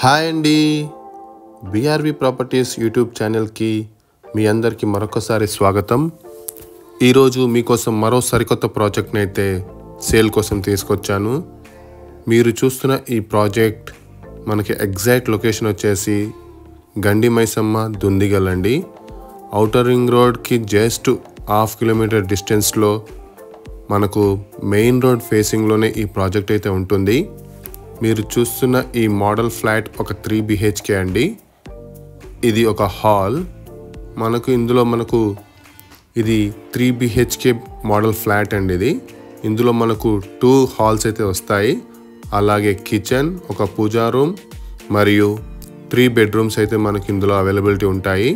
Hi అండి, BR-V properties YouTube ఛానల్కి మీ అందరికీ మరొకసారి స్వాగతం. ఈరోజు మీకోసం మరో సరికొత్త ప్రాజెక్ట్ని అయితే సేల్ కోసం తీసుకొచ్చాను. మీరు చూస్తున్న ఈ ప్రాజెక్ట్ మనకి ఎగ్జాక్ట్ లొకేషన్ వచ్చేసి గండి మైసమ్మ దుందిగల్ అండి. ఔటర్ రింగ్ రోడ్కి జస్ట్ 1/2 కిలోమీటర్ డిస్టెన్స్లో మనకు మెయిన్ రోడ్ ఫేసింగ్లోనే ఈ ప్రాజెక్ట్ అయితే ఉంటుంది. మీరు చూస్తున్న ఈ మోడల్ ఫ్లాట్ ఒక 3 BHK అండి. ఇది ఒక హాల్. ఇందులో ఇది 3 BHK మోడల్ ఫ్లాట్ అండి. ఇందులో మనకు 2 హాల్స్ అయితే వస్తాయి. అలాగే కిచెన్, ఒక పూజా రూమ్ మరియు 3 బెడ్రూమ్స్ అయితే మనకి ఇందులో అవైలబిలిటీ ఉంటాయి.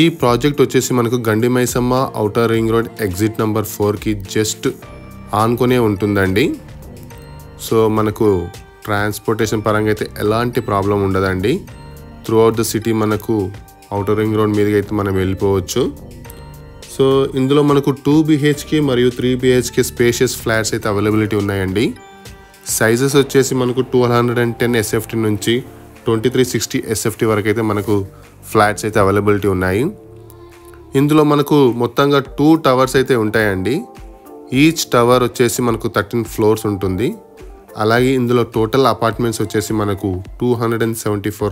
ఈ ప్రాజెక్ట్ వచ్చేసి మనకు గండి Maisamma outer ring road exit number 4కి జస్ట్ ఆనుకునే ఉంటుందండి. సో మనకు ట్రాన్స్పోర్టేషన్ పరంగా అయితే ఎలాంటి ప్రాబ్లం ఉండదండి. త్రూ అవుట్ ద సిటీ మనకు ఔటర్ రింగ్ రోడ్ మీదకి అయితే మనం వెళ్ళిపోవచ్చు. సో ఇందులో మనకు 2 BHK మరియు 3 BHK స్పేషియస్ ఫ్లాట్స్ అయితే అవైలబిలిటీ ఉన్నాయండి. సైజెస్ వచ్చేసి మనకు 210 SFT నుంచి 2360 SFT వరకు అయితే మనకు ఫ్లాట్స్ అయితే అవైలబిలిటీ ఉన్నాయి. ఇందులో మనకు మొత్తంగా 2 టవర్స్ అయితే ఉంటాయండి. ఈచ్ టవర్ వచ్చేసి మనకు 13 ఫ్లోర్స్ ఉంటుంది. అలాగే ఇందులో టోటల్ అపార్ట్మెంట్స్ వచ్చేసి మనకు 274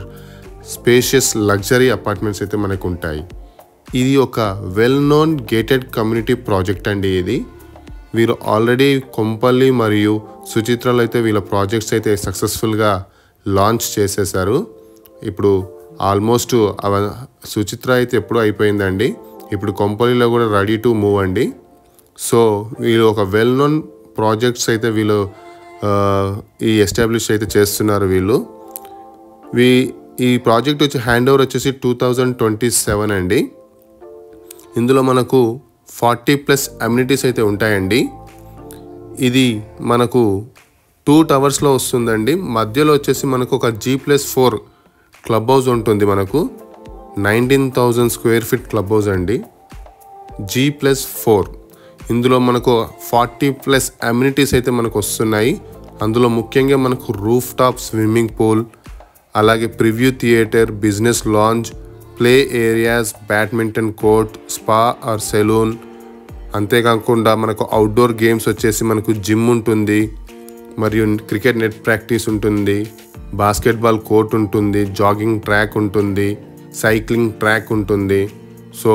స్పేషియస్ లగ్జరీ అపార్ట్మెంట్స్ అయితే మనకు ఉంటాయి. ఇది ఒక well known gated community project అండి. ఇది వీరు ఆల్రెడీ కొంపల్లి మరియు సుచిత్రలో అయితే వీళ్ళ ప్రాజెక్ట్స్ అయితే సక్సెస్ఫుల్గా లాంచ్ చేసేసారు. ఇప్పుడు ఆల్మోస్ట్ సుచిత్ర అయితే ఎప్పుడూ అయిపోయిందండి. ఇప్పుడు కొంపల్లిలో కూడా రెడీ టు మూవ్ అండి. సో వీళ్ళు ఒక వెల్ నోన్ ప్రాజెక్ట్స్ అయితే వీళ్ళు ఈ ఎస్టాబ్లిష్ అయితే చేస్తున్నారు. ఈ ప్రాజెక్ట్ వచ్చి హ్యాండ్ ఓవర్ వచ్చేసి 2027 అండి. ఇందులో మనకు 40+ అమ్యూనిటీస్ అయితే ఉంటాయండి. ఇది మనకు 2 టవర్స్లో వస్తుందండి. మధ్యలో వచ్చేసి మనకు ఒక G+4 క్లబ్ హౌస్ ఉంటుంది. మనకు 19,000 స్క్వేర్ ఫీట్ క్లబ్ హౌస్ అండి. G+4 ఇందులో మనకు 40+ అమ్యూనిటీస్ అయితే మనకు వస్తున్నాయి. అందులో ముఖ్యంగా మనకు రూఫ్ టాప్ స్విమ్మింగ్ పూల్, అలాగే preview theatre, business lounge, play areas, badminton court, spa or salon, అంతేకాకుండా మనకు అవుట్డోర్ గేమ్స్ వచ్చేసి మనకు జిమ్ ఉంటుంది, మరియు క్రికెట్ నెట్ ప్రాక్టీస్ ఉంటుంది, బాస్కెట్బాల్ కోర్ట్ ఉంటుంది, జాగింగ్ ట్రాక్ ఉంటుంది, సైక్లింగ్ ట్రాక్ ఉంటుంది. So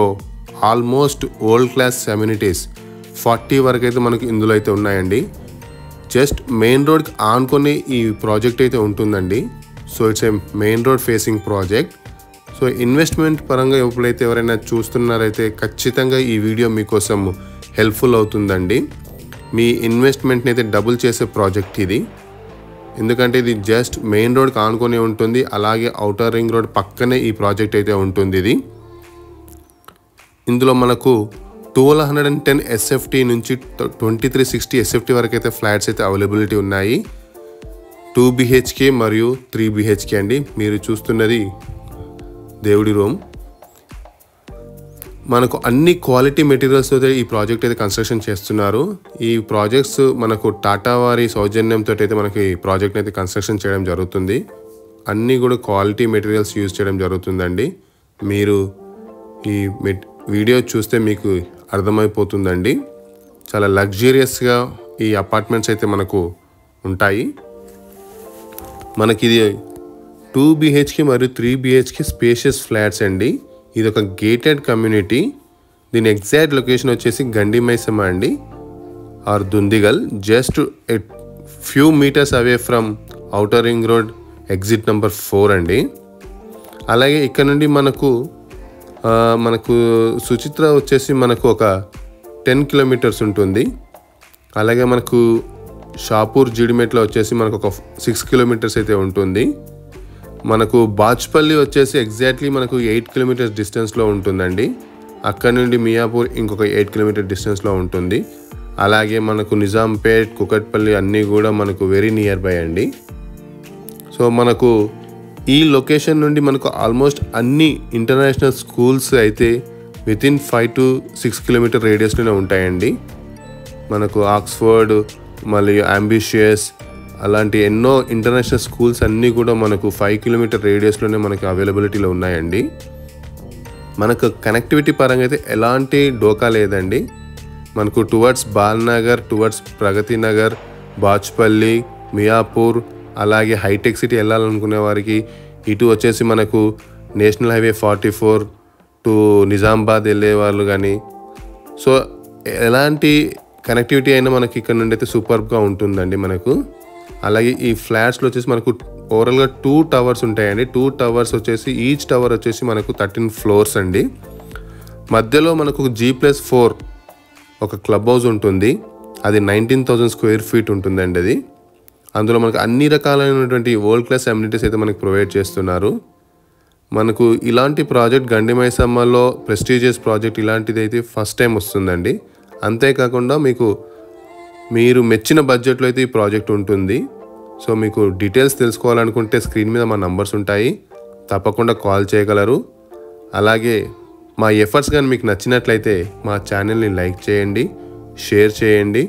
almost world class amenities 40 వరకు అయితే మనకు ఇందులో అయితే ఉన్నాయండి. జస్ట్ మెయిన్ రోడ్కి ఆనుకొని ఈ ప్రాజెక్ట్ అయితే ఉంటుందండి. So it's a main road facing project. So investment పరంగా ఎప్పుడైతే ఎవరైనా చూస్తున్నారైతే ఖచ్చితంగా ఈ వీడియో మీకోసం హెల్ప్ఫుల్ అవుతుందండి. మీ ఇన్వెస్ట్మెంట్ని అయితే డబుల్ చేసే ప్రాజెక్ట్ ఇది. ఎందుకంటే ఇది జస్ట్ మెయిన్ రోడ్కి ఆనుకొని ఉంటుంది. అలాగే ఔటర్ రింగ్ రోడ్ పక్కనే ఈ ప్రాజెక్ట్ అయితే ఉంటుంది. ఇది ఇందులో మనకు 1210 SFT నుంచి 2360 SFT వరకు అయితే ఫ్లాట్స్ అయితే అవైలబిలిటీ ఉన్నాయి. 2 BHK మరియు 3 BHK అండి. మీరు చూస్తున్నది దేవుడి రూమ్. మనకు అన్ని క్వాలిటీ మెటీరియల్స్ అయితే ఈ ప్రాజెక్ట్ అయితే కన్స్ట్రక్షన్ చేస్తున్నారు. ఈ ప్రాజెక్ట్స్ మనకు టాటా వారి సౌజన్యంతో అయితే మనకి ఈ ప్రాజెక్ట్ అయితే కన్స్ట్రక్షన్ చేయడం జరుగుతుంది. అన్నీ కూడా క్వాలిటీ మెటీరియల్స్ యూజ్ చేయడం జరుగుతుందండి. మీరు ఈ వీడియో చూస్తే మీకు అర్థమైపోతుందండి. చాలా లగ్జరియస్గా ఈ అపార్ట్మెంట్స్ అయితే మనకు ఉంటాయి. మనకి ఇది 2 BHK మరియు 3 BHK స్పేషియస్ ఫ్లాట్స్ అండి. ఇది ఒక గేటెడ్ కమ్యూనిటీ. దీని ఎగ్జాక్ట్ లొకేషన్ వచ్చేసి గండి మైసమ్మ అండి or Dundigal. Just a few metres away from outer ring road exit number 4 అండి. అలాగే ఇక్కడ నుండి మనకు సుచిత్ర వచ్చేసి మనకు ఒక 10 కిలోమీటర్స్ ఉంటుంది. అలాగే మనకు షాపూర్ జీడిమెట్లో వచ్చేసి మనకు ఒక 6 కిలోమీటర్స్ అయితే ఉంటుంది. మనకు బాచ్పల్లి వచ్చేసి ఎగ్జాక్ట్లీ మనకు 8 కిలోమీటర్స్ డిస్టెన్స్లో ఉంటుందండి. అక్కడ నుండి మియాపూర్ ఇంకొక 8 కిలోమీటర్ డిస్టెన్స్లో ఉంటుంది. అలాగే మనకు నిజాంపేట్, కుకట్పల్లి అన్నీ కూడా మనకు వెరీ నియర్ బై అండి. సో మనకు ఈ లొకేషన్ నుండి మనకు ఆల్మోస్ట్ అన్ని ఇంటర్నేషనల్ స్కూల్స్ అయితే వితిన్ 5 to 6 కిలోమీటర్ రేడియస్లోనే ఉంటాయండి. మనకు ఆక్స్ఫర్డ్, మరియు అంబిషియస్, అలాంటి ఎన్నో ఇంటర్నేషనల్ స్కూల్స్ అన్నీ కూడా మనకు 5 కిలోమీటర్ రేడియస్లోనే మనకు అవైలబిలిటీలో ఉన్నాయండి. మనకు కనెక్టివిటీ పరంగా అయితే ఎలాంటి డోకా లేదండి. మనకు టువర్డ్స్ బాల్నగర్, టువర్డ్స్ ప్రగతి నగర్, బాచ్పల్లి, మియాపూర్, అలాగే హైటెక్ సిటీ వెళ్ళాలనుకునే వారికి ఇటు వచ్చేసి మనకు నేషనల్ హైవే 44 టు నిజామాబాద్ వెళ్ళే వాళ్ళు కానీ, సో ఎలాంటి కనెక్టివిటీ అయినా మనకి ఇక్కడ నుండి అయితే సూపర్గా ఉంటుందండి మనకు. అలాగే ఈ ఫ్లాట్స్లో వచ్చేసి మనకు ఓవరాల్గా 2 టవర్స్ ఉంటాయండి. 2 టవర్స్ వచ్చేసి ఈచ్ టవర్ వచ్చేసి మనకు 13 ఫ్లోర్స్ అండి. మధ్యలో మనకు G+4 ఒక క్లబ్ హౌస్ ఉంటుంది. అది 19,000 స్క్వేర్ ఫీట్ ఉంటుందండి. అది అందులో మనకు అన్ని రకాలైనటువంటి వరల్డ్ క్లాస్ అమ్యూనిటీస్ అయితే మనకు ప్రొవైడ్ చేస్తున్నారు. మనకు ఇలాంటి ప్రాజెక్ట్ గండి మైసమ్మలో ప్రెస్టీజియస్ ప్రాజెక్ట్ ఇలాంటిది అయితే ఫస్ట్ టైం వస్తుందండి. అంతేకాకుండా మీరు మెచ్చిన బడ్జెట్లో అయితే ఈ ప్రాజెక్ట్ ఉంటుంది. సో మీకు డీటెయిల్స్ తెలుసుకోవాలనుకుంటే స్క్రీన్ మీద మా నంబర్స్ ఉంటాయి, తప్పకుండా కాల్ చేయగలరు. అలాగే మా ఎఫర్ట్స్ కానీ మీకు నచ్చినట్లయితే మా ఛానల్ని లైక్ చేయండి, షేర్ చేయండి,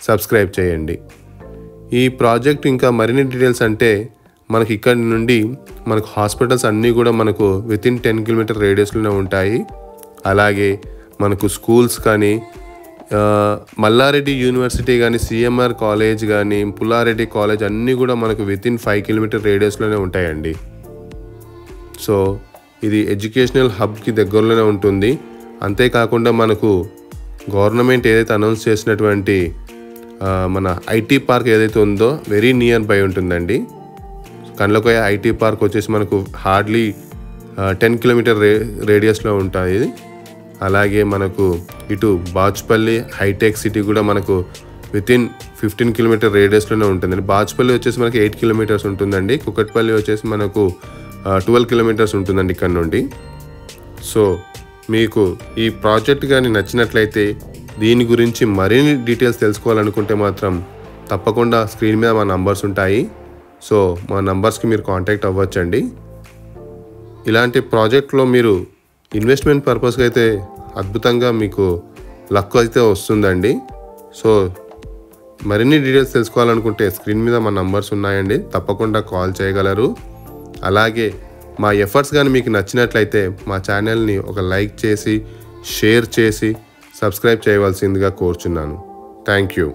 సబ్స్క్రైబ్ చేయండి. ఈ ప్రాజెక్ట్ ఇంకా మరిన్ని డీటెయిల్స్ అంటే మనకి ఇక్కడ నుండి మనకు హాస్పిటల్స్ అన్నీ కూడా మనకు వితిన్ 10 కిలోమీటర్ రేడియస్లోనే ఉంటాయి. అలాగే మనకు స్కూల్స్ కానీ, మల్లారెడ్డి యూనివర్సిటీ కానీ, సిఎంఆర్ కాలేజ్ కానీ, పుల్లారెడ్డి కాలేజ్ అన్నీ కూడా మనకు వితిన్ 5 కిలోమీటర్ రేడియస్లోనే ఉంటాయండి. సో ఇది ఎడ్యుకేషనల్ హబ్కి దగ్గరలోనే ఉంటుంది. అంతేకాకుండా మనకు గవర్నమెంట్ ఏదైతే అనౌన్స్ చేసినటువంటి మన ఐటీ పార్క్ ఏదైతే ఉందో వెరీ నియర్ బై ఉంటుందండి. కండ్లకోయ ఐటీ పార్క్ వచ్చేసి మనకు హార్డ్లీ 10 కిలోమీటర్ రేడియస్లో ఉంటుంది. అలాగే మనకు ఇటు బాచ్పల్లి హైటెక్ సిటీ కూడా మనకు వితిన్ 15 కిలోమీటర్ రేడియస్లోనే ఉంటుందండి. బాచ్పల్లి వచ్చేసి మనకి 8 కిలోమీటర్స్ ఉంటుందండి. కుకట్పల్లి వచ్చేసి మనకు 12 కిలోమీటర్స్ ఉంటుందండి ఇక్కడ నుండి. సో మీకు ఈ ప్రాజెక్ట్ కానీ నచ్చినట్లయితే, దీని గురించి మరిన్ని డీటెయిల్స్ తెలుసుకోవాలనుకుంటే మాత్రం తప్పకుండా స్క్రీన్ మీద మా నంబర్స్ ఉంటాయి. సో మా నంబర్స్కి మీరు కాంటాక్ట్ అవ్వచ్చండి. ఇలాంటి ప్రాజెక్ట్లో మీరు ఇన్వెస్ట్మెంట్ పర్పస్కి అయితే అద్భుతంగా మీకు లక్ అయితే వస్తుందండి. సో మరిన్ని డీటెయిల్స్ తెలుసుకోవాలనుకుంటే స్క్రీన్ మీద మా నంబర్స్ ఉన్నాయండి, తప్పకుండా కాల్ చేయగలరు. అలాగే మా ఎఫర్ట్స్ కానీ మీకు నచ్చినట్లయితే మా ఛానల్ని ఒక లైక్ చేసి, షేర్ చేసి, సబ్స్క్రైబ్ చేయవలసిందిగా కోరుచున్నాను. Thank you.